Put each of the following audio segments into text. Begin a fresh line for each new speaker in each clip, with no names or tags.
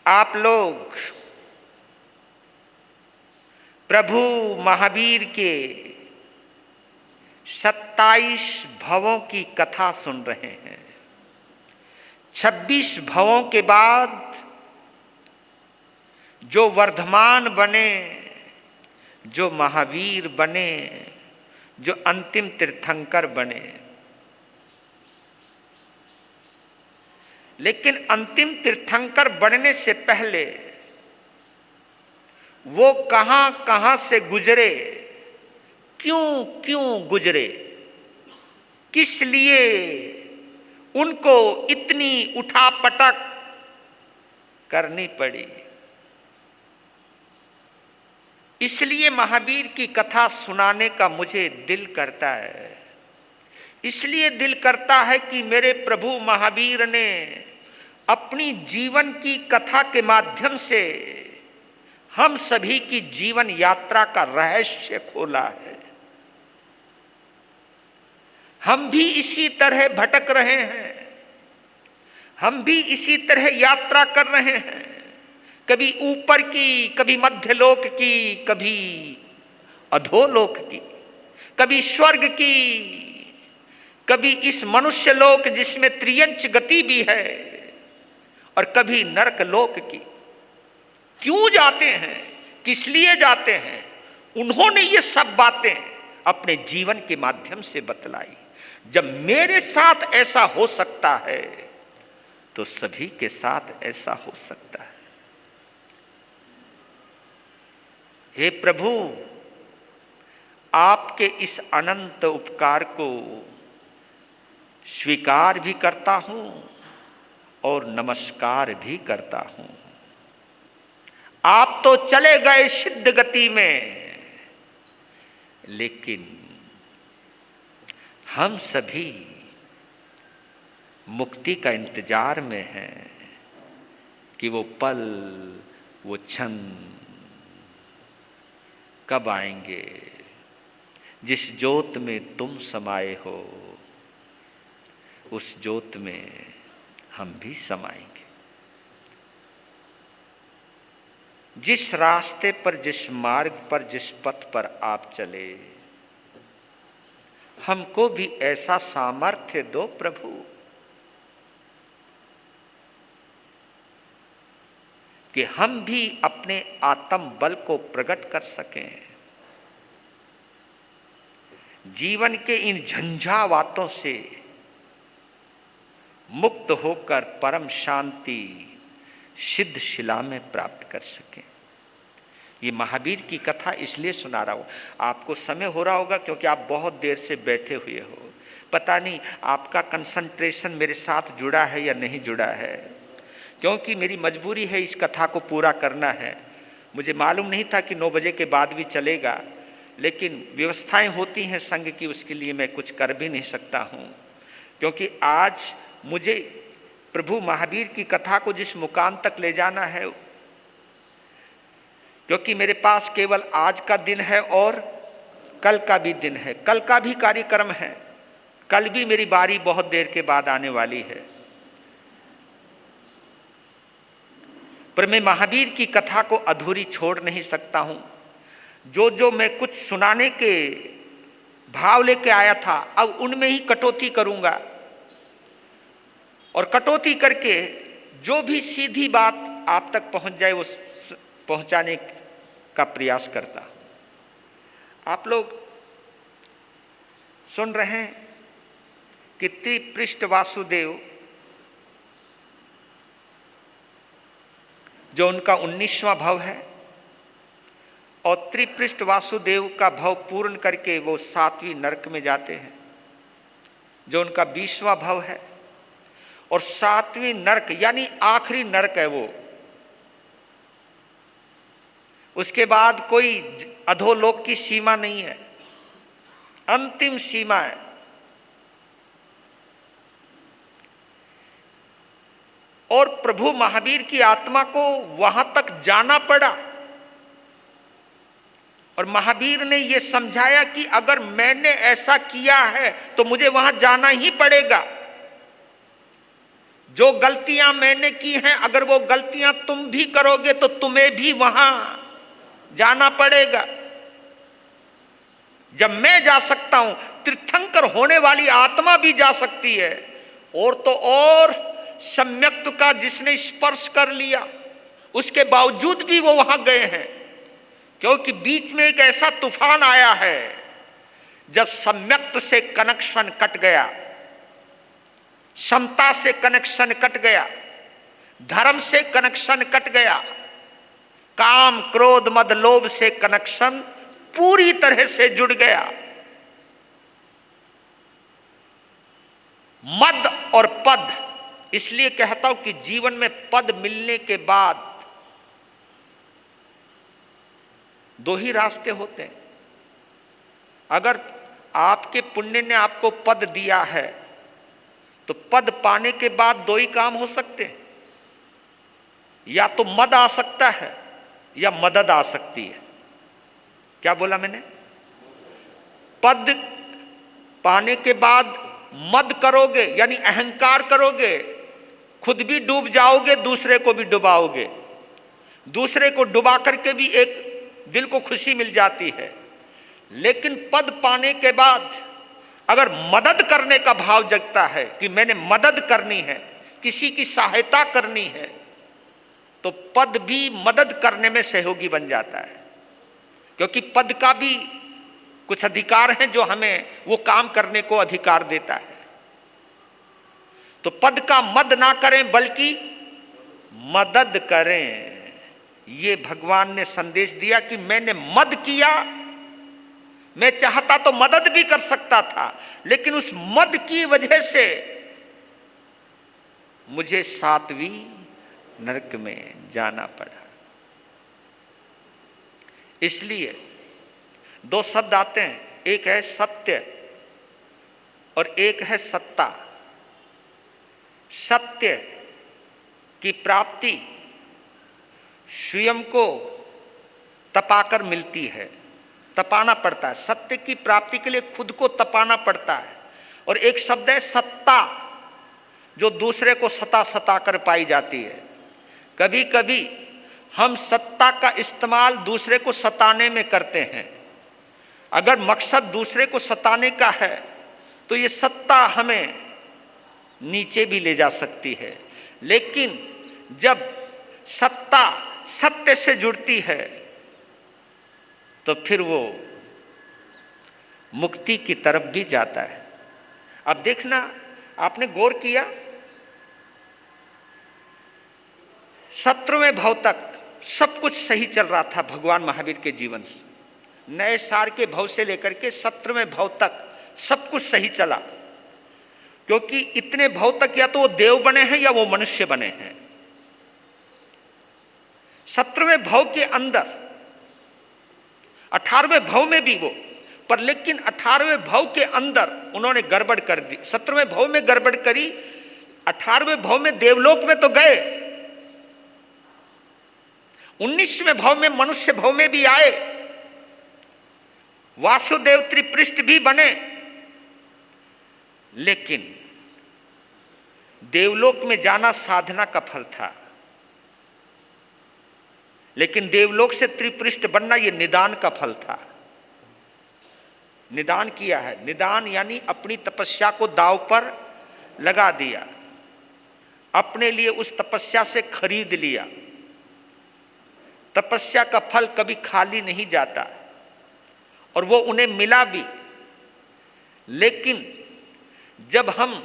आप लोग प्रभु महावीर के 27 भवों की कथा सुन रहे हैं। 26 भवों के बाद जो वर्धमान बने, जो महावीर बने, जो अंतिम तीर्थंकर बने, लेकिन अंतिम तीर्थंकर बनने से पहले वो कहां कहां से गुजरे, क्यों क्यों गुजरे, किस लिए उनको इतनी उठापटक करनी पड़ी। इसलिए महावीर की कथा सुनाने का मुझे दिल करता है। इसलिए दिल करता है कि मेरे प्रभु महावीर ने अपनी जीवन की कथा के माध्यम से हम सभी की जीवन यात्रा का रहस्य खोला है। हम भी इसी तरह भटक रहे हैं, हम भी इसी तरह यात्रा कर रहे हैं, कभी ऊपर की, कभी मध्यलोक की, कभी अधोलोक की, कभी स्वर्ग की, कभी इस मनुष्य लोक जिसमें त्रियंच गति भी है, और कभी नरक लोक की। क्यों जाते हैं, किस लिए जाते हैं, उन्होंने ये सब बातें अपने जीवन के माध्यम से बतलाई। जब मेरे साथ ऐसा हो सकता है तो सभी के साथ ऐसा हो सकता है। हे प्रभु, आपके इस अनंत उपकार को स्वीकार भी करता हूं और नमस्कार भी करता हूं। आप तो चले गए सिद्ध गति में, लेकिन हम सभी मुक्ति का इंतजार में हैं कि वो पल, वो क्षण कब आएंगे। जिस ज्योत में तुम समाये हो, उस ज्योत में हम भी समाएंगे। जिस रास्ते पर, जिस मार्ग पर, जिस पथ पर आप चले, हमको भी ऐसा सामर्थ्य दो प्रभु कि हम भी अपने आत्म बल को प्रकट कर सकें। जीवन के इन झंझावातों से मुक्त होकर परम शांति सिद्ध शिला में प्राप्त कर सकें। ये महावीर की कथा इसलिए सुना रहा हूं। आपको समय हो रहा होगा क्योंकि आप बहुत देर से बैठे हुए हो। पता नहीं आपका कंसंट्रेशन मेरे साथ जुड़ा है या नहीं जुड़ा है, क्योंकि मेरी मजबूरी है इस कथा को पूरा करना है। मुझे मालूम नहीं था कि 9 बजे के बाद भी चलेगा, लेकिन व्यवस्थाएं होती हैं संघ की, उसके लिए मैं कुछ कर भी नहीं सकता हूं। क्योंकि आज मुझे प्रभु महावीर की कथा को जिस मुकाम तक ले जाना है, क्योंकि मेरे पास केवल आज का दिन है और कल का भी दिन है, कल का भी कार्यक्रम है, कल भी मेरी बारी बहुत देर के बाद आने वाली है। पर मैं महावीर की कथा को अधूरी छोड़ नहीं सकता हूं। जो मैं कुछ सुनाने के भाव लेके आया था, अब उनमें ही कटौती करूंगा, और कटौती करके जो भी सीधी बात आप तक पहुंच जाए वो पहुंचाने का प्रयास करता। आप लोग सुन रहे हैं कि त्रिपृष्ठ वासुदेव, जो उनका 19वां भव है, और त्रिपृष्ठ वासुदेव का भव पूर्ण करके वो 7वीं नरक में जाते हैं, जो उनका 20वां भव है, और 7वीं नरक यानी आखिरी नरक है वो। उसके बाद कोई अधोलोक की सीमा नहीं है, अंतिम सीमा है। और प्रभु महावीर की आत्मा को वहां तक जाना पड़ा, और महावीर ने यह समझाया कि अगर मैंने ऐसा किया है तो मुझे वहां जाना ही पड़ेगा। जो गलतियां मैंने की हैं, अगर वो गलतियां तुम भी करोगे तो तुम्हें भी वहां जाना पड़ेगा। जब मैं जा सकता हूं, तीर्थंकर होने वाली आत्मा भी जा सकती है। और तो और सम्यक्त का जिसने स्पर्श कर लिया, उसके बावजूद भी वो वहां गए हैं, क्योंकि बीच में एक ऐसा तूफान आया है जब सम्यक्त से कनेक्शन कट गया, समता से कनेक्शन कट गया, धर्म से कनेक्शन कट गया, काम क्रोध मद लोभ से कनेक्शन पूरी तरह से जुड़ गया। मद और पद, इसलिए कहता हूं कि जीवन में पद मिलने के बाद दो ही रास्ते होते हैं। अगर आपके पुण्य ने आपको पद दिया है तो पद पाने के बाद दो ही काम हो सकते हैं, या तो मद आ सकता है या मदद आ सकती है। क्या बोला मैंने? पद पाने के बाद मद करोगे यानी अहंकार करोगे, खुद भी डूब जाओगे, दूसरे को भी डुबाओगे। दूसरे को डुबा करके भी एक दिल को खुशी मिल जाती है। लेकिन पद पाने के बाद अगर मदद करने का भाव जगता है कि मैंने मदद करनी है, किसी की सहायता करनी है, तो पद भी मदद करने में सहयोगी बन जाता है। क्योंकि पद का भी कुछ अधिकार हैं जो हमें वो काम करने को अधिकार देता है। तो पद का मद ना करें बल्कि मदद करें। ये भगवान ने संदेश दिया कि मैंने मद किया, मैं चाहता तो मदद भी कर सकता था, लेकिन उस मद की वजह से मुझे 7वीं नरक में जाना पड़ा। इसलिए दो शब्द आते हैं, एक है सत्य और एक है सत्ता। सत्य की प्राप्ति स्वयं को तपाकर मिलती है, तपाना पड़ता है। सत्य की प्राप्ति के लिए खुद को तपाना पड़ता है। और एक शब्द है सत्ता, जो दूसरे को सता कर पाई जाती है। कभी कभी हम सत्ता का इस्तेमाल दूसरे को सताने में करते हैं। अगर मकसद दूसरे को सताने का है तो ये सत्ता हमें नीचे भी ले जा सकती है। लेकिन जब सत्ता सत्य से जुड़ती है तो फिर वो मुक्ति की तरफ भी जाता है। अब देखना, आपने गौर किया, 17वें भाव तक सब कुछ सही चल रहा था भगवान महावीर के जीवन से। नए सार के भाव से लेकर के 17वें भाव तक सब कुछ सही चला, क्योंकि इतने भाव तक या तो वो देव बने हैं या वो मनुष्य बने हैं। 17वें भाव के अंदर 18वें भाव में भी वो, पर लेकिन 18वें भाव के अंदर उन्होंने गड़बड़ कर दी। 17वें भाव में गड़बड़ करी, 18वें भाव में देवलोक में तो गए, 19वें भाव में मनुष्य भाव में भी आए, वासुदेव त्रिपृष्ठ भी बने, लेकिन देवलोक में जाना साधना का फल था। लेकिन देवलोक से त्रिपृष्ठ बनना यह निदान का फल था। निदान किया है, निदान यानी अपनी तपस्या को दांव पर लगा दिया, अपने लिए उस तपस्या से खरीद लिया। तपस्या का फल कभी खाली नहीं जाता और वो उन्हें मिला भी। लेकिन जब हम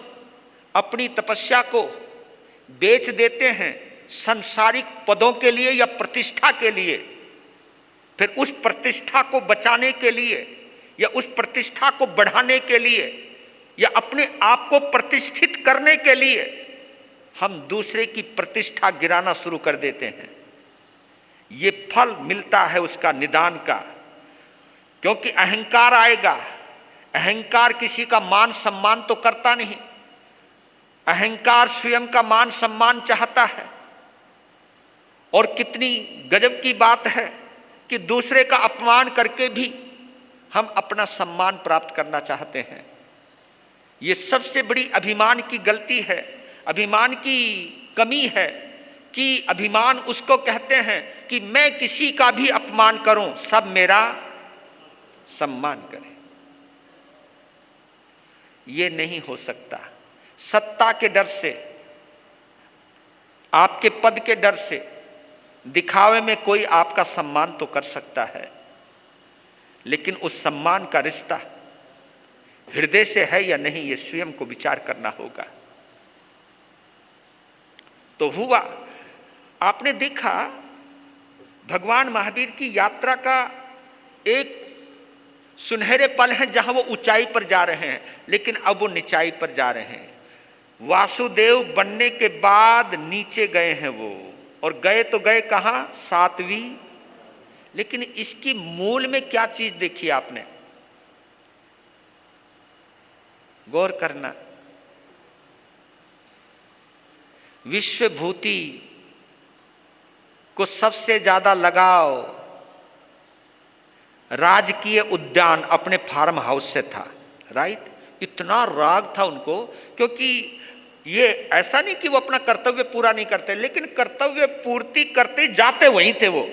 अपनी तपस्या को बेच देते हैं सांसारिक पदों के लिए या प्रतिष्ठा के लिए, फिर उस प्रतिष्ठा को बचाने के लिए या उस प्रतिष्ठा को बढ़ाने के लिए या अपने आप को प्रतिष्ठित करने के लिए हम दूसरे की प्रतिष्ठा गिराना शुरू कर देते हैं। ये फल मिलता है उसका निदान का, क्योंकि अहंकार आएगा। अहंकार किसी का मान सम्मान तो करता नहीं, अहंकार स्वयं का मान सम्मान चाहता है। और कितनी गजब की बात है कि दूसरे का अपमान करके भी हम अपना सम्मान प्राप्त करना चाहते हैं। ये सबसे बड़ी अभिमान की गलती है। अभिमान की कमी है कि अभिमान उसको कहते हैं कि मैं किसी का भी अपमान करूं, सब मेरा सम्मान करें। ये नहीं हो सकता। सत्ता के डर से, आपके पद के डर से, दिखावे में कोई आपका सम्मान तो कर सकता है, लेकिन उस सम्मान का रिश्ता हृदय से है या नहीं, ये स्वयं को विचार करना होगा। तो हुआ, आपने देखा भगवान महावीर की यात्रा का एक सुनहरे पल है जहां वो ऊंचाई पर जा रहे हैं, लेकिन अब वो नीचाई पर जा रहे हैं। वासुदेव बनने के बाद नीचे गए हैं वो, और गए तो गए कहां? सातवीं। लेकिन इसकी मूल में क्या चीज देखी आपने? गौर करना। विश्वभूति को सबसे ज्यादा लगाव राजकीय उद्यान अपने फार्म हाउस से था, राइट? इतना राग था उनको, क्योंकि ये ऐसा नहीं कि वो अपना कर्तव्य पूरा नहीं करते, लेकिन कर्तव्य पूर्ति करते जाते वहीं थे वो।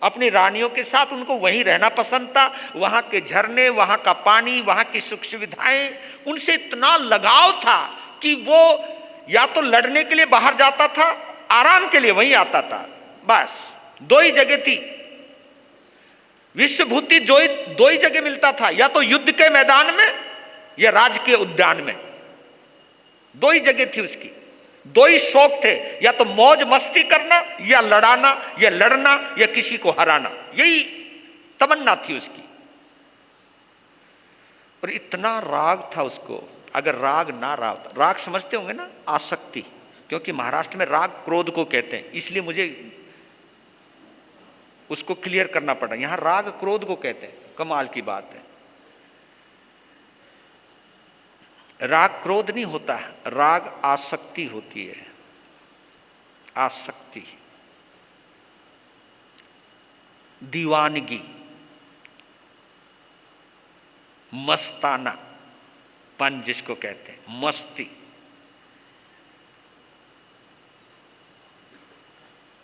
अपनी रानियों के साथ उनको वहीं रहना पसंद था, वहां के झरने, वहां का पानी, वहां की सुख सुविधाएं, उनसे इतना लगाव था कि वो या तो लड़ने के लिए बाहर जाता था, आराम के लिए वहीं आता था। बस दो ही जगह थी, विश्वभूति दो ही जगह मिलता था, या तो युद्ध के मैदान में या राजकीय उद्यान में। दो ही जगह थी उसकी, दो ही शौक थे, या तो मौज मस्ती करना या लड़ाना, या लड़ना या किसी को हराना, यही तमन्ना थी उसकी। और इतना राग था उसको। अगर राग ना रहा होता, राग समझते होंगे ना, आसक्ति, क्योंकि महाराष्ट्र में राग क्रोध को कहते हैं, इसलिए मुझे उसको क्लियर करना पड़ा। यहां राग क्रोध को कहते हैं, कमाल की बात है। राग क्रोध नहीं होता, राग आसक्ति होती है। आसक्ति, दीवानगी, मस्ताना पन जिसको कहते हैं, मस्ती।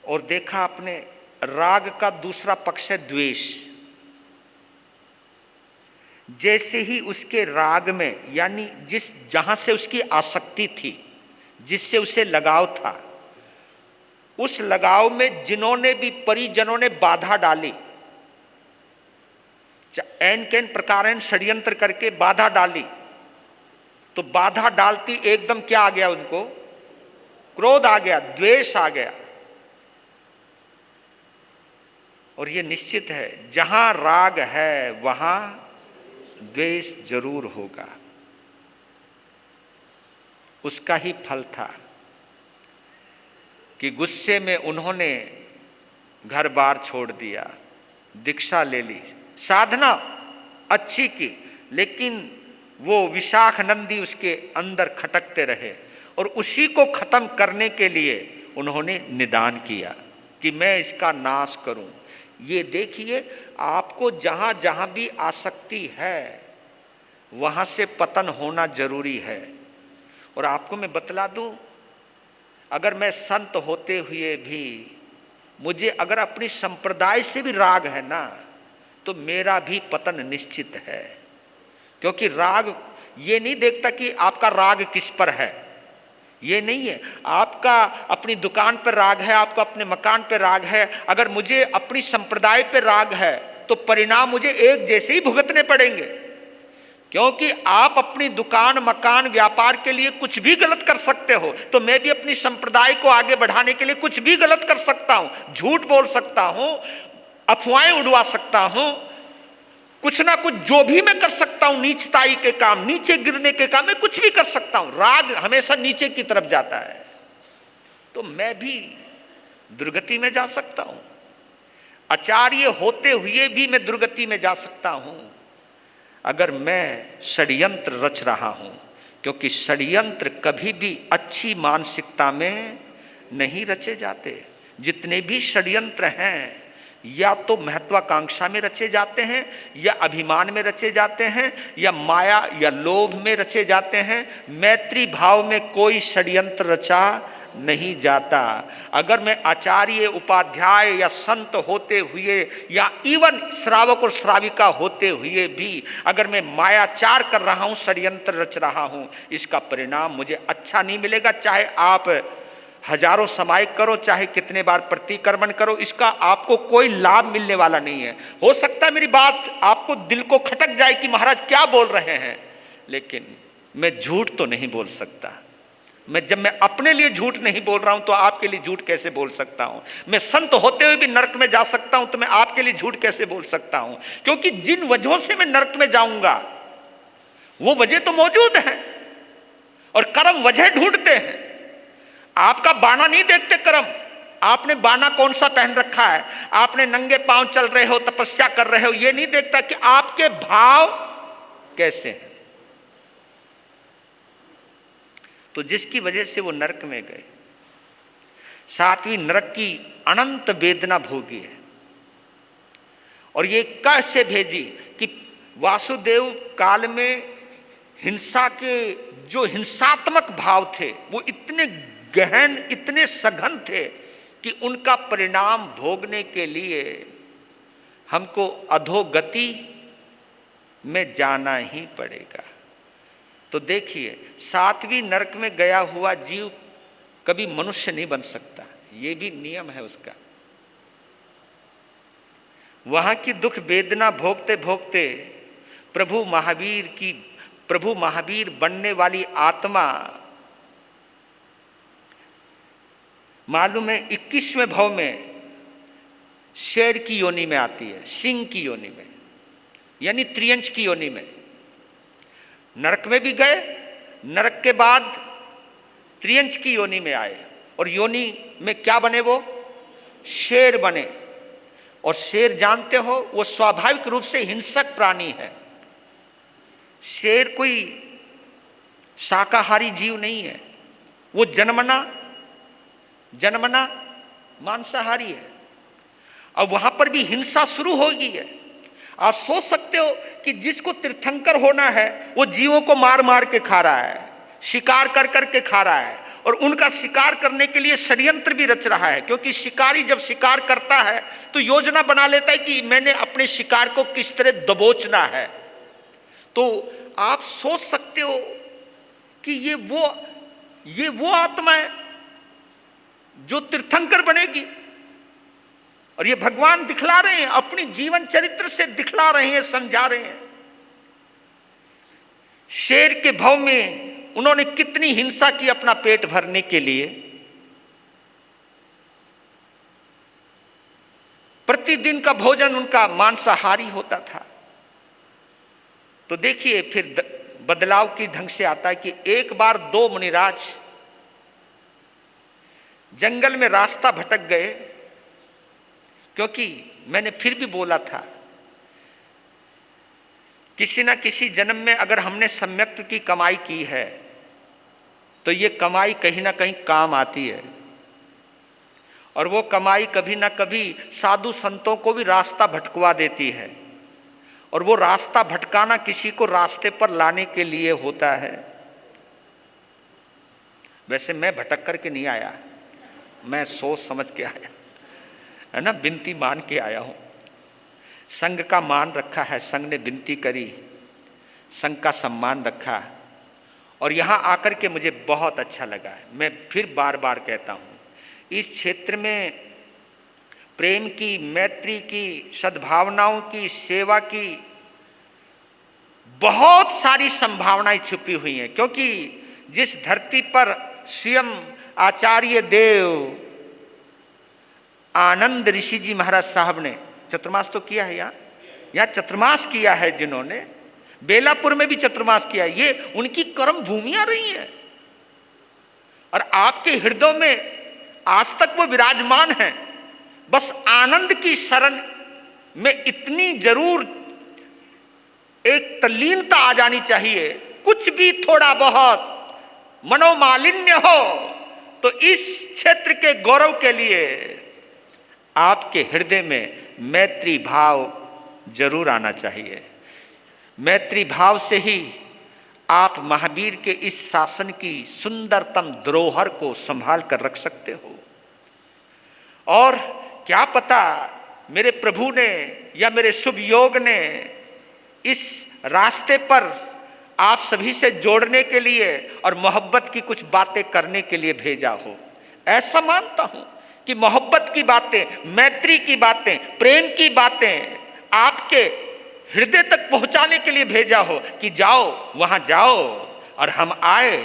और देखा आपने, राग का दूसरा पक्ष है द्वेष। जैसे ही उसके राग में, यानी जहां से उसकी आसक्ति थी, जिससे उसे लगाव था, उस लगाव में जिन्होंने भी परिजनों ने बाधा डाली, एन कैन प्रकार षड्यंत्र करके बाधा डाली, तो बाधा डालती एकदम क्या आ गया उनको? क्रोध आ गया, द्वेष आ गया। और ये निश्चित है, जहां राग है वहां द्वेष जरूर होगा। उसका ही फल था कि गुस्से में उन्होंने घर बार छोड़ दिया, दीक्षा ले ली, साधना अच्छी की, लेकिन वो विशाख नंदी उसके अंदर खटकते रहे। और उसी को खत्म करने के लिए उन्होंने निदान किया कि मैं इसका नाश करूं। ये देखिए, आपको जहां जहां भी आसक्ति है वहां से पतन होना जरूरी है। और आपको मैं बतला दूं, अगर मैं संत होते हुए भी मुझे अगर अपनी संप्रदाय से भी राग है ना, तो मेरा भी पतन निश्चित है। क्योंकि राग ये नहीं देखता कि आपका राग किस पर है, ये नहीं है। आपका अपनी दुकान पर राग है, आपका अपने मकान पर राग है, अगर मुझे अपनी संप्रदाय पर राग है तो परिणाम मुझे एक जैसे ही भुगतने पड़ेंगे। क्योंकि आप अपनी दुकान, मकान, व्यापार के लिए कुछ भी गलत कर सकते हो, तो मैं भी अपनी संप्रदाय को आगे बढ़ाने के लिए कुछ भी गलत कर सकता हूं, झूठ बोल सकता हूं, अफवाहें उड़वा सकता हूं, कुछ ना कुछ जो भी मैं कर सकता हूं, नीचताई के काम, नीचे गिरने के काम, मैं कुछ भी कर सकता हूं। राग हमेशा नीचे की तरफ जाता है, तो मैं भी दुर्गति में जा सकता हूं। आचार्य होते हुए भी मैं दुर्गति में जा सकता हूं अगर मैं षड्यंत्र रच रहा हूं। क्योंकि षड्यंत्र कभी भी अच्छी मानसिकता में नहीं रचे जाते। जितने भी षड्यंत्र हैं, या तो महत्वाकांक्षा में रचे जाते हैं, या अभिमान में रचे जाते हैं, या माया या लोभ में रचे जाते हैं। मैत्री भाव में कोई षड्यंत्र रचा नहीं जाता। अगर मैं आचार्य, उपाध्याय या संत होते हुए, या इवन श्रावक और श्राविका होते हुए भी अगर मैं मायाचार कर रहा हूं, षड्यंत्र रच रहा हूं, इसका परिणाम मुझे अच्छा नहीं मिलेगा। चाहे आप हजारों समायिक करो, चाहे कितने बार प्रतिक्रमण करो, इसका आपको कोई लाभ मिलने वाला नहीं है। हो सकता है मेरी बात आपको दिल को खटक जाए कि महाराज क्या बोल रहे हैं, लेकिन मैं झूठ तो नहीं बोल सकता। जब मैं अपने लिए झूठ नहीं बोल रहा हूं तो आपके लिए झूठ कैसे बोल सकता हूं? मैं संत होते हुए भी नरक में जा सकता हूं, तो मैं आपके लिए झूठ कैसे बोल सकता हूं? क्योंकि जिन वजहों से मैं नरक में जाऊंगा वो वजह तो मौजूद है, और कर्म वजह ढूंढते हैं। आपका बाना नहीं देखते कर्म। आपने बाना कौन सा पहन रखा है, आपने नंगे पांव चल रहे हो, तपस्या कर रहे हो, ये नहीं देखता कि आपके भाव कैसे हैं। तो जिसकी वजह से वो नरक में गए, सातवीं नरक की अनंत वेदना भोगी है। और ये कैसे भेजी कि वासुदेव काल में हिंसा के जो हिंसात्मक भाव थे वो इतने गहन, इतने सघन थे कि उनका परिणाम भोगने के लिए हमको अधोगति में जाना ही पड़ेगा। तो देखिए, सातवीं नरक में गया हुआ जीव कभी मनुष्य नहीं बन सकता, ये भी नियम है उसका। वहां की दुख वेदना भोगते भोगते प्रभु महावीर बनने वाली आत्मा मालूम है 21वें भाव में शेर की योनि में आती है, सिंह की योनि में, यानी त्रियंच की योनि में। नरक में भी गए, नरक के बाद त्रियंच की योनि में आए, और योनि में क्या बने? वो शेर बने। और शेर जानते हो वो स्वाभाविक रूप से हिंसक प्राणी है। शेर कोई शाकाहारी जीव नहीं है, वो जन्मना मांसाहारी है। अब वहां पर भी हिंसा शुरू हो गई है। आप सोच सकते हो कि जिसको तीर्थंकर होना है वो जीवों को मार मार के खा रहा है, शिकार कर कर के खा रहा है, और उनका शिकार करने के लिए षड्यंत्र भी रच रहा है। क्योंकि शिकारी जब शिकार करता है तो योजना बना लेता है कि मैंने अपने शिकार को किस तरह दबोचना है। तो आप सोच सकते हो कि ये वो आत्मा है जो तीर्थंकर बनेगी। और ये भगवान दिखला रहे हैं, अपनी जीवन चरित्र से दिखला रहे हैं, समझा रहे हैं। शेर के भाव में उन्होंने कितनी हिंसा की अपना पेट भरने के लिए। प्रतिदिन का भोजन उनका मांसाहारी होता था। तो देखिए फिर बदलाव की ढंग से आता है कि एक बार दो मुनिराज जंगल में रास्ता भटक गए। क्योंकि मैंने फिर भी बोला था, किसी ना किसी जन्म में अगर हमने सम्यक्त की कमाई की है तो ये कमाई कहीं ना कहीं काम आती है, और वो कमाई कभी ना कभी साधु संतों को भी रास्ता भटकवा देती है। और वो रास्ता भटकाना किसी को रास्ते पर लाने के लिए होता है। वैसे मैं भटक करके नहीं आया, मैं सोच समझ के आया है ना, विनती मान के आया हूं। संघ का मान रखा है, संघ ने विनती करी, संघ का सम्मान रखा, और यहां आकर के मुझे बहुत अच्छा लगा है। मैं फिर बार बार कहता हूं, इस क्षेत्र में प्रेम की, मैत्री की, सद्भावनाओं की, सेवा की बहुत सारी संभावनाएं छुपी हुई हैं। क्योंकि जिस धरती पर स्वयं आचार्य देव आनंद ऋषि जी महाराज साहब ने चतुर्मास तो किया है, यहाँ चतुर्मास किया है, जिन्होंने बेलापुर में भी चतुर्मास किया है, ये उनकी कर्म भूमियां रही हैं। और आपके हृदय में आज तक वो विराजमान है। बस आनंद की शरण में इतनी जरूर एक तल्लीनता आ जानी चाहिए। कुछ भी थोड़ा बहुत मनोमालिन्य हो तो इस क्षेत्र के गौरव के लिए आपके हृदय में मैत्री भाव जरूर आना चाहिए। मैत्री भाव से ही आप महावीर के इस शासन की सुंदरतम धरोहर को संभाल कर रख सकते हो। और क्या पता मेरे प्रभु ने या मेरे शुभ योग ने इस रास्ते पर आप सभी से जोड़ने के लिए और मोहब्बत की कुछ बातें करने के लिए भेजा हो। ऐसा मानता हूं कि मोहब्बत की बातें, मैत्री की बातें, प्रेम की बातें आपके हृदय तक पहुंचाने के लिए भेजा हो कि जाओ, वहां जाओ। और हम आए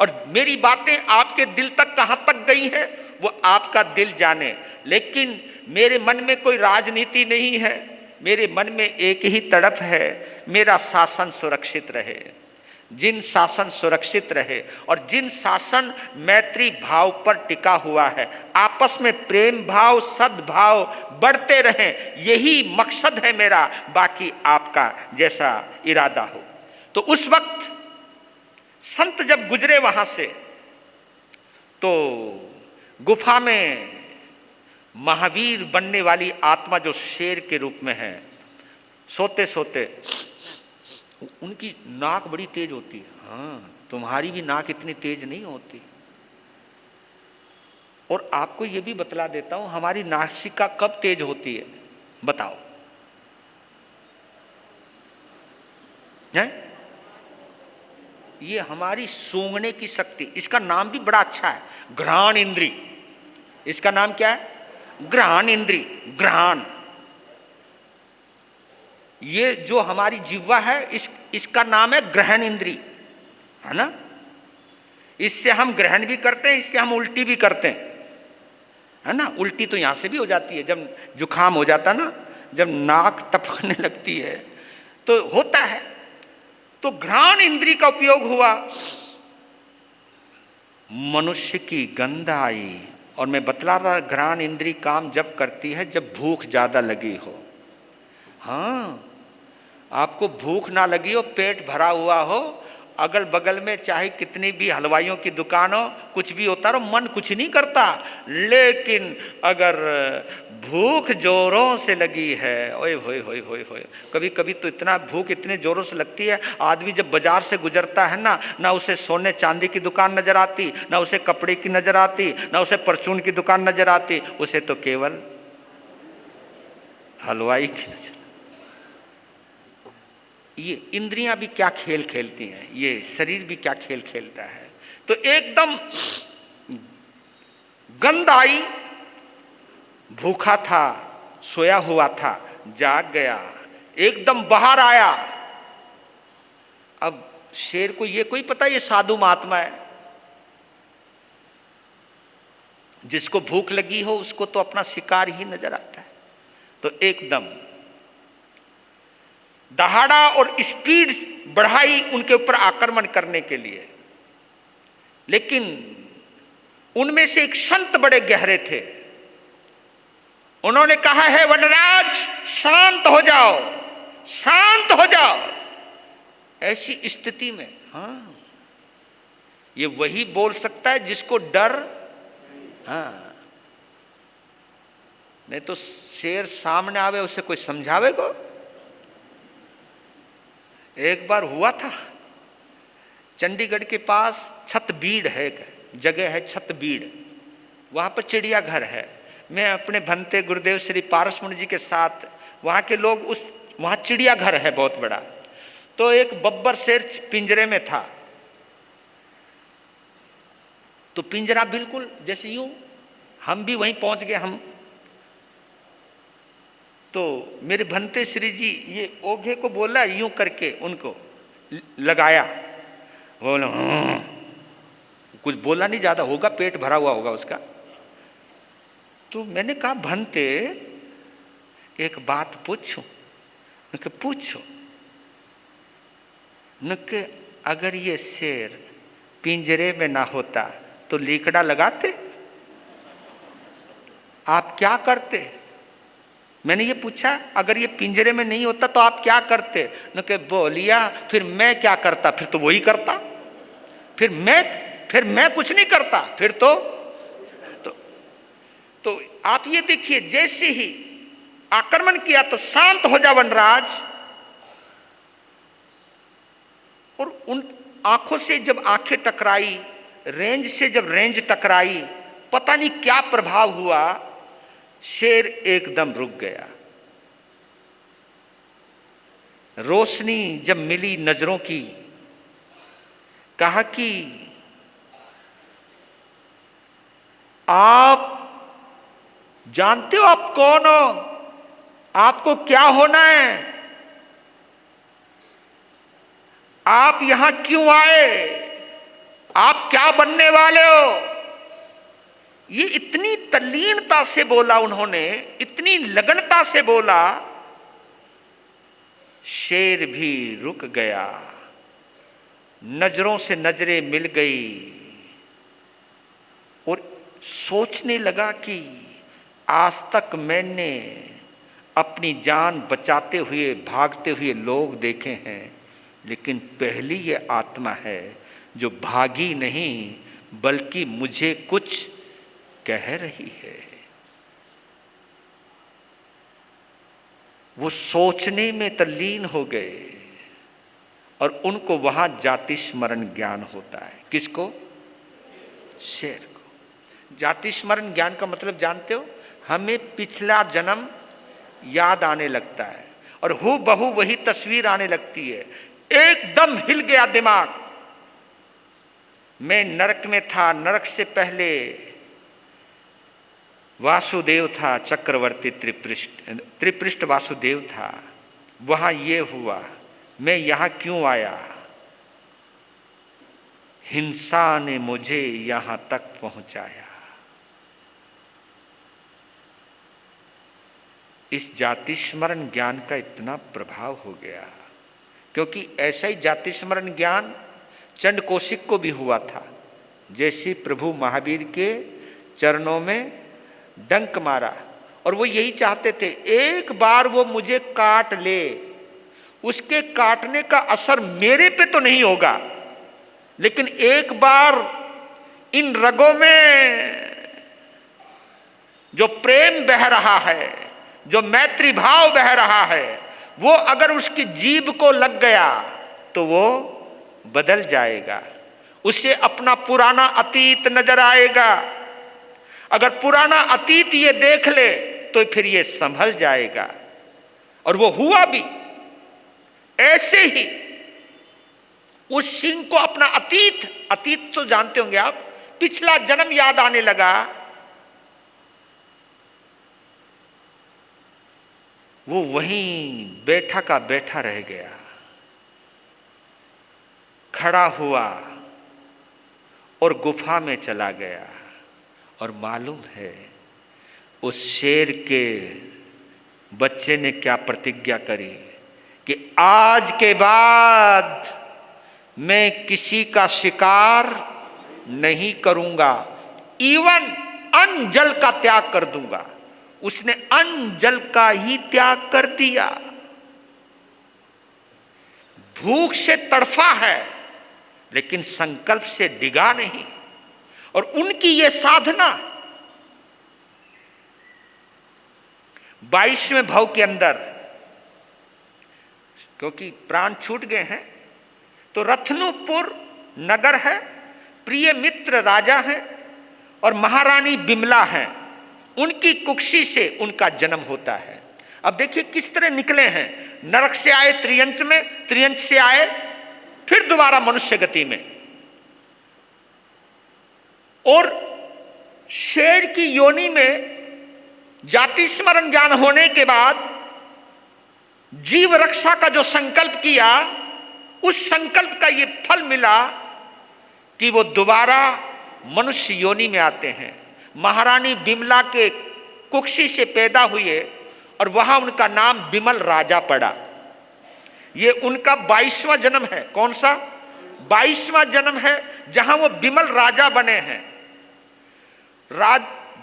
और मेरी बातें आपके दिल तक कहां तक गई है वो आपका दिल जाने। लेकिन मेरे मन में कोई राजनीति नहीं है, मेरे मन में एक ही तड़प है, मेरा शासन सुरक्षित रहे। जिन शासन सुरक्षित रहे और जिन शासन मैत्री भाव पर टिका हुआ है, आपस में प्रेम भाव, सद्भाव बढ़ते रहें, यही मकसद है मेरा, बाकी आपका जैसा इरादा हो। तो उस वक्त संत जब गुजरे वहां से, तो गुफा में महावीर बनने वाली आत्मा जो शेर के रूप में है, सोते सोते उनकी नाक बड़ी तेज होती है। हाँ, तुम्हारी भी नाक इतनी तेज नहीं होती। और आपको यह भी बतला देता हूं, हमारी नासिका कब तेज होती है बताओ? है? ये हमारी सूंघने की शक्ति, इसका नाम भी बड़ा अच्छा है, घ्राण इंद्री। इसका नाम क्या है? घ्राण इंद्री। घ्राण, ये जो हमारी जिह्वा है, इसका नाम है ग्रहण इंद्री, है ना? इससे हम ग्रहण भी करते हैं, इससे हम उल्टी भी करते हैं, है ना? उल्टी तो यहां से भी हो जाती है, जब जुकाम हो जाता ना, जब नाक टपकने लगती है तो होता है। तो घ्राण इंद्री का उपयोग हुआ, मनुष्य की गंध आई। और मैं बतला रहा, घ्राण इंद्री काम जब करती है जब भूख ज्यादा लगी हो। हाँ, आपको भूख ना लगी हो, पेट भरा हुआ हो, अगल बगल में चाहे कितनी भी हलवाइयों की दुकान हो, कुछ भी होता रहो, मन कुछ नहीं करता। लेकिन अगर भूख जोरों से लगी है, ओए होए होए होए होए, कभी कभी तो इतना भूख इतने जोरों से लगती है, आदमी जब बाजार से गुजरता है ना उसे सोने चांदी की दुकान नजर आती, ना उसे कपड़े की नजर आती, ना उसे परचून की दुकान नजर आती, उसे तो केवल हलवाई की नजर। ये इंद्रियां भी क्या खेल खेलती हैं, ये शरीर भी क्या खेल खेलता है। तो एकदम गंध आई, भूखा था, सोया हुआ था, जाग गया, एकदम बाहर आया। अब शेर को ये कोई पता ये साधु महात्मा है, जिसको भूख लगी हो उसको तो अपना शिकार ही नजर आता है। तो एकदम दहाड़ा और स्पीड बढ़ाई उनके ऊपर आक्रमण करने के लिए। लेकिन उनमें से एक संत बड़े गहरे थे, उन्होंने कहा है वनराज शांत हो जाओ, शांत हो जाओ। ऐसी स्थिति में हाँ, ये वही बोल सकता है जिसको डर, हाँ, नहीं तो शेर सामने आवे उसे कोई समझावे को। एक बार हुआ था, चंडीगढ़ के पास छतबीड़ है, एक जगह है छतबीड़, वहां पर चिड़ियाघर है। मैं अपने भंते गुरुदेव श्री पारस मुनि जी के साथ, वहां के लोग वहां चिड़ियाघर है बहुत बड़ा। तो एक बब्बर शेर पिंजरे में था, तो पिंजरा बिल्कुल जैसे यूं, हम भी वहीं पहुंच गए। हम तो मेरे भंते श्री जी ये ओघे को बोला, यूं करके उनको लगाया, बोला कुछ बोला नहीं, ज्यादा होगा, पेट भरा हुआ होगा उसका। तो मैंने कहा भंते एक बात पूछूं? उनके पूछो। उनके अगर ये शेर पिंजरे में ना होता तो लीकड़ा लगाते, आप क्या करते? मैंने ये पूछा, अगर ये पिंजरे में नहीं होता तो आप क्या करते? उनके बोलिया फिर मैं क्या करता? फिर तो वही करता, फिर मैं कुछ नहीं करता, फिर तो आप ये देखिए, जैसे ही आक्रमण किया तो शांत हो जा वनराज। और उन आंखों से जब आंखें टकराई, रेंज से जब रेंज टकराई, पता नहीं क्या प्रभाव हुआ, शेर एकदम रुक गया। रोशनी जब मिली नजरों की, कहा कि आप जानते हो आप कौन हो, आपको क्या होना है, आप यहां क्यों आए, आप क्या बनने वाले हो। ये इतनी तल्लीनता से बोला उन्होंने, इतनी लगनता से बोला, शेर भी रुक गया। नजरों से नजरें मिल गई और सोचने लगा कि आज तक मैंने अपनी जान बचाते हुए भागते हुए लोग देखे हैं, लेकिन पहली ये आत्मा है जो भागी नहीं बल्कि मुझे कुछ कह रही है। वो सोचने में तल्लीन हो गए और उनको वहां जाति स्मरण ज्ञान होता है। किसको? शेर को। जाति स्मरण ज्ञान का मतलब जानते हो? हमें पिछला जन्म याद आने लगता है और हूबहू बहू वही तस्वीर आने लगती है। एकदम हिल गया दिमाग। मैं नरक में था, नरक से पहले वासुदेव था, चक्रवर्ती त्रिपृष्ठ वासुदेव था, वहां ये हुआ, मैं यहां क्यों आया, हिंसा ने मुझे यहां तक पहुंचाया। इस जाति स्मरण ज्ञान का इतना प्रभाव हो गया, क्योंकि ऐसा ही जाति स्मरण ज्ञान चंड कौशिक को भी हुआ था। जैसे प्रभु महावीर के चरणों में डंक मारा और वो यही चाहते थे, एक बार वो मुझे काट ले, उसके काटने का असर मेरे पे तो नहीं होगा, लेकिन एक बार इन रगों में जो प्रेम बह रहा है, जो मैत्री भाव बह रहा है, वो अगर उसकी जीभ को लग गया तो वो बदल जाएगा, उसे अपना पुराना अतीत नजर आएगा। अगर पुराना अतीत ये देख ले तो फिर ये संभल जाएगा। और वो हुआ भी। ऐसे ही उस सिंह को अपना अतीत तो जानते होंगे आप, पिछला जन्म याद आने लगा। वो वहीं बैठा का बैठा रह गया। खड़ा हुआ और गुफा में चला गया। और मालूम है उस शेर के बच्चे ने क्या प्रतिज्ञा करी कि आज के बाद मैं किसी का शिकार नहीं करूंगा, इवन अन्न जल का त्याग कर दूंगा। उसने अन्न जल का ही त्याग कर दिया। भूख से तड़फा है लेकिन संकल्प से डिगा नहीं। और उनकी ये साधना 22वें भाव के अंदर, क्योंकि प्राण छूट गए हैं, तो रत्नपुर नगर है, प्रिय मित्र राजा हैं और महारानी बिमला हैं, उनकी कुक्षी से उनका जन्म होता है। अब देखिए किस तरह निकले हैं। नरक से आए त्रियंच में, त्रियंच से आए फिर दोबारा मनुष्य गति में। और शेर की योनि में जाति स्मरण ज्ञान होने के बाद जीव रक्षा का जो संकल्प किया, उस संकल्प का ये फल मिला कि वो दोबारा मनुष्य योनि में आते हैं। महारानी बिमला के कुक्षी से पैदा हुए और वहां उनका नाम बिमल राजा पड़ा। ये उनका 22वां जन्म है। कौन सा? 22वां जन्म है जहां वो बिमल राजा बने हैं।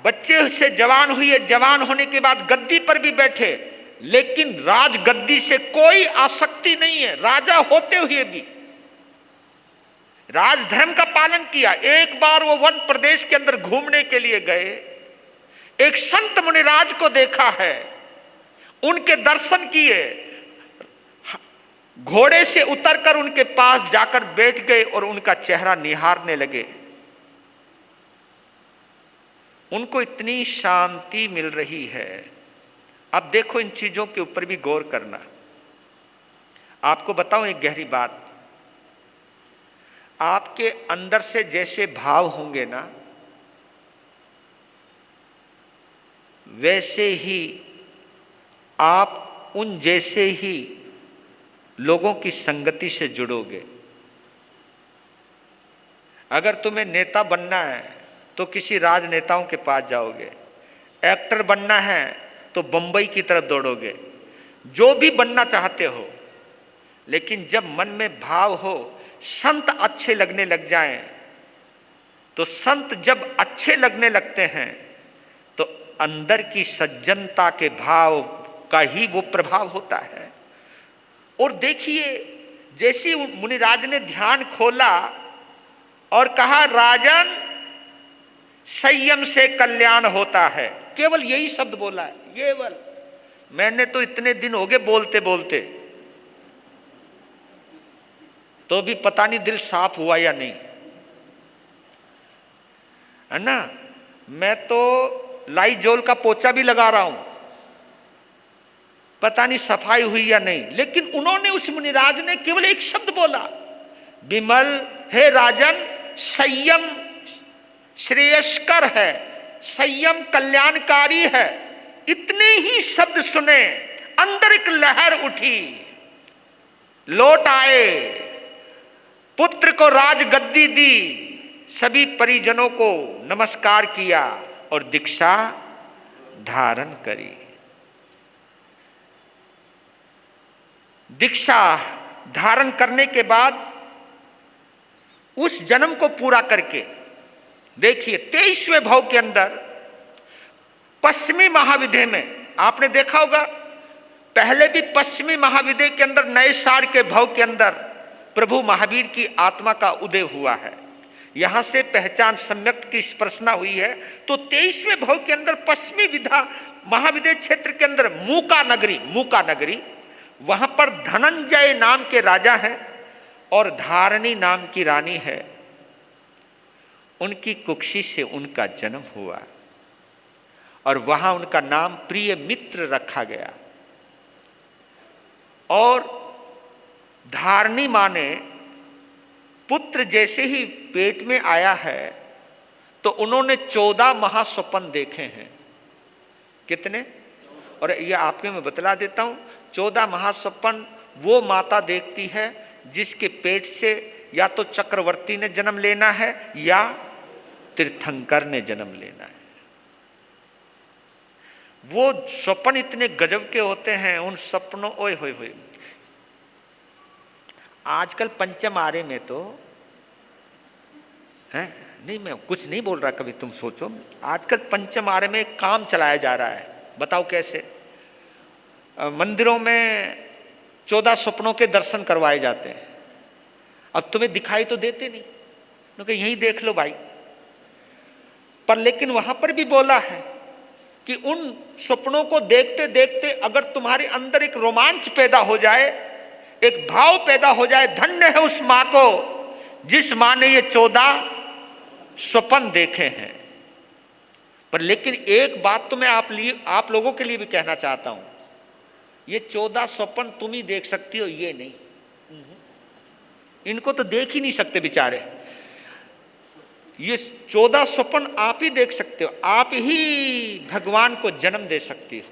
बच्चे से जवान हुए, जवान होने के बाद गद्दी पर भी बैठे, लेकिन राज गद्दी से कोई आसक्ति नहीं है। राजा होते हुए भी राजधर्म का पालन किया। एक बार वो वन प्रदेश के अंदर घूमने के लिए गए, एक संत मुनिराज को देखा है उनके दर्शन किए, घोड़े से उतरकर उनके पास जाकर बैठ गए और उनका चेहरा निहारने लगे। उनको इतनी शांति मिल रही है। अब देखो, इन चीजों के ऊपर भी गौर करना। आपको बताऊं एक गहरी बात, आपके अंदर से जैसे भाव होंगे ना, वैसे ही आप उन जैसे ही लोगों की संगति से जुड़ोगे। अगर तुम्हें नेता बनना है तो किसी राजनेताओं के पास जाओगे, एक्टर बनना है तो बंबई की तरफ दौड़ोगे, जो भी बनना चाहते हो। लेकिन जब मन में भाव हो, संत अच्छे लगने लग जाएं, तो संत जब अच्छे लगने लगते हैं तो अंदर की सज्जनता के भाव का ही वो प्रभाव होता है। और देखिए, जैसे मुनिराज ने ध्यान खोला और कहा, राजन संयम से कल्याण होता है, केवल यही शब्द बोला है। केवल, मैंने तो इतने दिन हो गए बोलते बोलते, तो भी पता नहीं दिल साफ हुआ या नहीं, है ना। मैं तो लाइजोल का पोछा भी लगा रहा हूं, पता नहीं सफाई हुई या नहीं। लेकिन उन्होंने, उस मुनिराज ने केवल एक शब्द बोला, विमल, हे राजन, संयम श्रेयस्कर है, संयम कल्याणकारी है। इतने ही शब्द सुने, अंदर एक लहर उठी, लौट आए, पुत्र को राजगद्दी दी, सभी परिजनों को नमस्कार किया और दीक्षा धारण करी। दीक्षा धारण करने के बाद उस जन्म को पूरा करके देखिए, 23वें भाव के अंदर पश्चिमी महाविद्य में आपने देखा होगा, पहले भी पश्चिमी महाविद्य के अंदर नए सार के भाव के अंदर प्रभु महावीर की आत्मा का उदय हुआ है। यहां से पहचान सम्यक की स्पर्शना हुई है। तो 23वें भाव के अंदर पश्चिमी विधा महाविद्य क्षेत्र के अंदर मूका नगरी, वहां पर धनंजय नाम के राजा हैं और धारणी नाम की रानी है। उनकी कुक्षी से उनका जन्म हुआ और वहां उनका नाम प्रिय मित्र रखा गया। और धारणी माने पुत्र जैसे ही पेट में आया है तो उन्होंने 14 महास्वप्न देखे हैं। कितने? और ये आपके मैं बतला देता हूं, 14 महास्वप्न वो माता देखती है जिसके पेट से या तो चक्रवर्ती ने जन्म लेना है या तीर्थंकर ने जन्म लेना है। वो स्वप्न इतने गजब के होते हैं। उन सपनों, ओए होए होए, आजकल पंचम आरे में तो है नहीं, मैं कुछ नहीं बोल रहा, कभी तुम सोचो, आजकल पंचम आरे में काम चलाया जा रहा है। बताओ कैसे? मंदिरों में 14 स्वप्नों के दर्शन करवाए जाते हैं। अब तुम्हें दिखाई तो देते नहीं, क्योंकि यहीं देख लो भाई। पर लेकिन वहां पर भी बोला है कि उन सपनों को देखते देखते अगर तुम्हारे अंदर एक रोमांच पैदा हो जाए, एक भाव पैदा हो जाए, धन्य है उस मां को जिस मां ने ये 14 स्वप्न देखे हैं। पर लेकिन एक बात तो मैं आप लोगों के लिए भी कहना चाहता हूं, ये 14 स्वप्न तुम ही देख सकती हो, ये नहीं। इनको तो देख ही नहीं सकते बेचारे। ये 14 स्वप्न आप ही देख सकते हो, आप ही भगवान को जन्म दे सकती हो।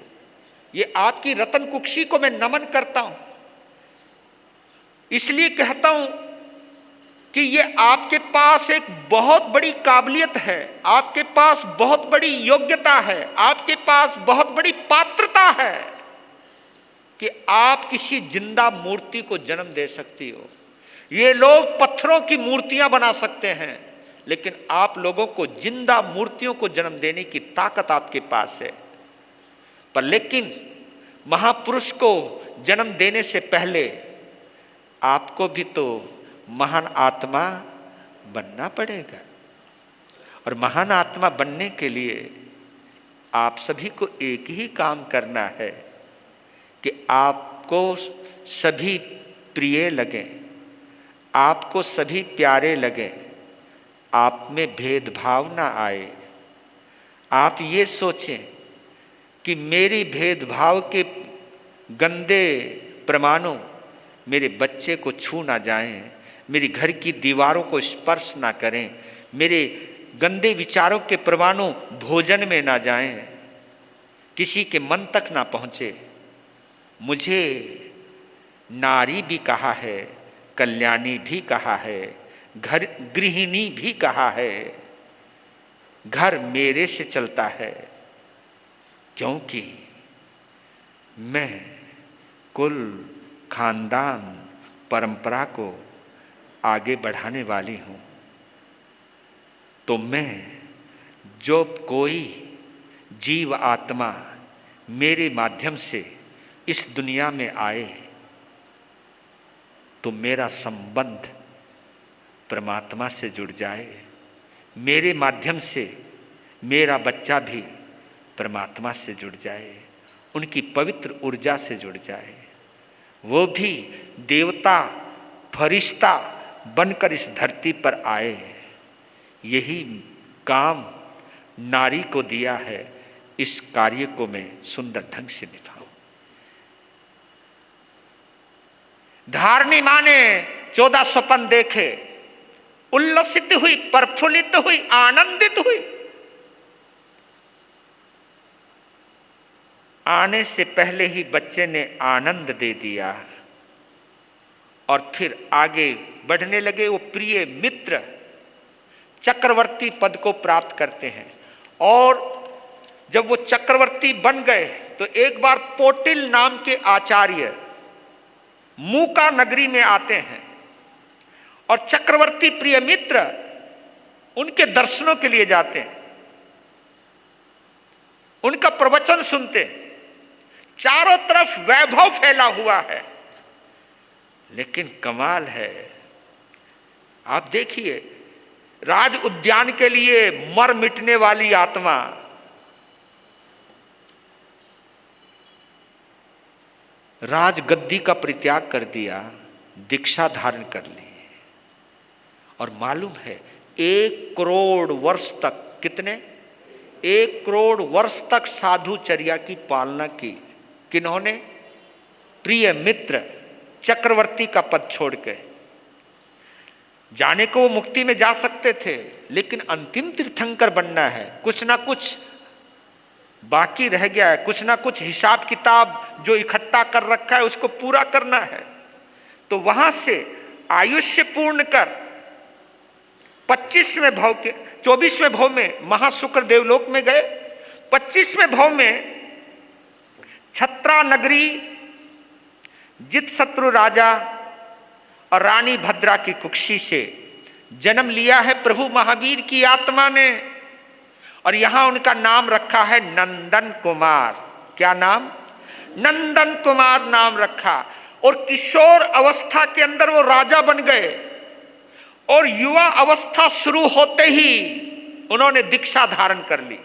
ये आपकी रतन कुक्षी को मैं नमन करता हूं। इसलिए कहता हूं कि ये आपके पास एक बहुत बड़ी काबिलियत है, आपके पास बहुत बड़ी योग्यता है, आपके पास बहुत बड़ी पात्रता है कि आप किसी जिंदा मूर्ति को जन्म दे सकती हो। ये लोग पत्थरों की मूर्तियां बना सकते हैं, लेकिन आप लोगों को जिंदा मूर्तियों को जन्म देने की ताकत आपके पास है। पर लेकिन महापुरुष को जन्म देने से पहले आपको भी तो महान आत्मा बनना पड़ेगा। और महान आत्मा बनने के लिए आप सभी को एक ही काम करना है कि आपको सभी प्रिय लगें, आपको सभी प्यारे लगें, आप में भेदभाव ना आए। आप ये सोचें कि मेरी भेदभाव के गंदे परमाणु मेरे बच्चे को छू ना जाएं, मेरी घर की दीवारों को स्पर्श ना करें, मेरे गंदे विचारों के परमाणु भोजन में ना जाएं, किसी के मन तक ना पहुंचे। मुझे नारी भी कहा है, कल्याणी भी कहा है, घर गृहिणी भी कहा है। घर मेरे से चलता है क्योंकि मैं कुल, खानदान, परंपरा को आगे बढ़ाने वाली हूँ। तो मैं, जो कोई जीव आत्मा मेरे माध्यम से इस दुनिया में आए, तो मेरा संबंध परमात्मा से जुड़ जाए। मेरे माध्यम से मेरा बच्चा भी परमात्मा से जुड़ जाए, उनकी पवित्र ऊर्जा से जुड़ जाए, वो भी देवता फरिश्ता बनकर इस धरती पर आए। यही काम नारी को दिया है। इस कार्य को मैं सुंदर ढंग से निभाऊं। धारणी मां ने 14 स्वप्न देखे, उल्लसित हुई, प्रफुल्लित हुई, आनंदित हुई। आने से पहले ही बच्चे ने आनंद दे दिया और फिर आगे बढ़ने लगे। वो प्रिय मित्र चक्रवर्ती पद को प्राप्त करते हैं और जब वो चक्रवर्ती बन गए तो एक बार पोटिल नाम के आचार्य मूका नगरी में आते हैं और चक्रवर्ती प्रिय मित्र उनके दर्शनों के लिए जाते हैं, उनका प्रवचन सुनते हैं। चारों तरफ वैभव फैला हुआ है, लेकिन कमाल है, आप देखिए, राज उद्यान के लिए मर मिटने वाली आत्मा राज गद्दी का परित्याग कर दिया, दीक्षा धारण कर ली और मालूम है 1 करोड़ वर्ष तक, कितने 1 करोड़ वर्ष तक साधुचर्या की पालना की। किन्होंने? प्रिय मित्र चक्रवर्ती का पद छोड़ के। जाने को वो मुक्ति में जा सकते थे, लेकिन अंतिम तीर्थंकर बनना है, कुछ ना कुछ बाकी रह गया है, कुछ ना कुछ हिसाब किताब जो इकट्ठा कर रखा है उसको पूरा करना है। तो वहां से आयुष्य पूर्ण कर 25वें भव के 24वें भव में महाशुक्र देवलोक में गए। 25वें भव में छत्रा नगरी जित शत्रु राजा और रानी भद्रा की कुक्षी से जन्म लिया है प्रभु महावीर की आत्मा ने, और यहां उनका नाम रखा है नंदन कुमार। क्या नाम? नंदन कुमार नाम रखा। और किशोर अवस्था के अंदर वो राजा बन गए और युवा अवस्था शुरू होते ही उन्होंने दीक्षा धारण कर ली।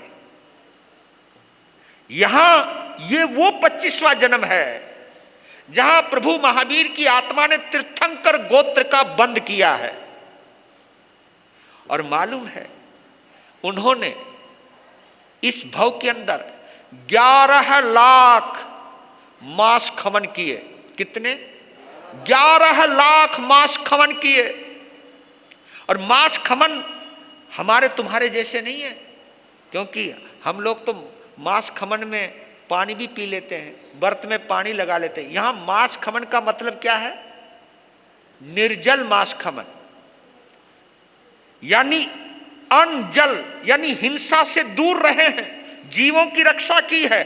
यहां ये वो 25वां जन्म है जहां प्रभु महावीर की आत्मा ने तीर्थंकर गोत्र का बंद किया है। और मालूम है उन्होंने इस भव के अंदर 11 लाख मास खमन किए। कितने? 11 लाख मास खमन किए। और मास खमन हमारे तुम्हारे जैसे नहीं है, क्योंकि हम लोग तो मास खमन में पानी भी पी लेते हैं, व्रत में पानी लगा लेते हैं। यहां मास खमन का मतलब क्या है? निर्जल मास खमन, यानी अन्न जल, यानी हिंसा से दूर रहे हैं, जीवों की रक्षा की है,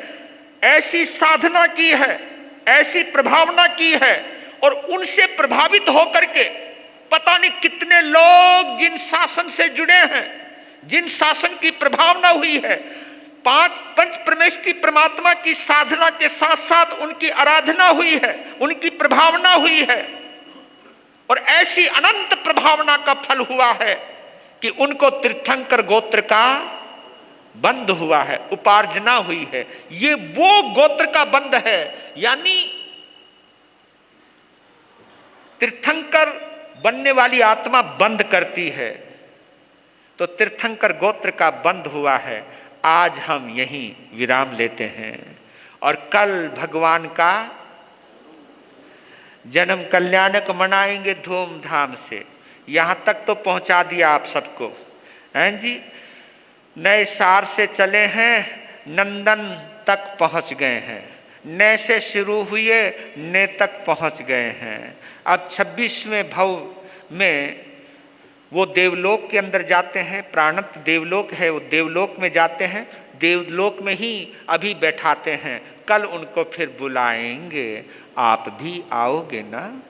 ऐसी साधना की है, ऐसी प्रभावना की है। और उनसे प्रभावित होकर के पता नहीं कितने लोग जिन शासन से जुड़े हैं, जिन शासन की प्रभावना हुई है, पंच परमेष्ठी परमात्मा की साधना के साथ साथ उनकी आराधना हुई है, उनकी प्रभावना हुई है, और ऐसी अनंत प्रभावना का फल हुआ है कि उनको तीर्थंकर गोत्र का बंद हुआ है, उपार्जना हुई है। ये वो गोत्र का बंद है, यानी तीर्थंकर बनने वाली आत्मा बंद करती है। तो तीर्थंकर गोत्र का बंद हुआ है। आज हम यहीं विराम लेते हैं और कल भगवान का जन्म कल्याणक मनाएंगे धूमधाम से। यहां तक तो पहुंचा दिया आप सबको, हैं जी। नए सार से चले हैं, नंदन तक पहुंच गए हैं। नए से शुरू हुए, ने तक पहुंच गए हैं। अब 26वें भव में वो देवलोक के अंदर जाते हैं। प्राणत देवलोक है, वो देवलोक में जाते हैं। देवलोक में ही अभी बैठाते हैं, कल उनको फिर बुलाएंगे। आप भी आओगे ना?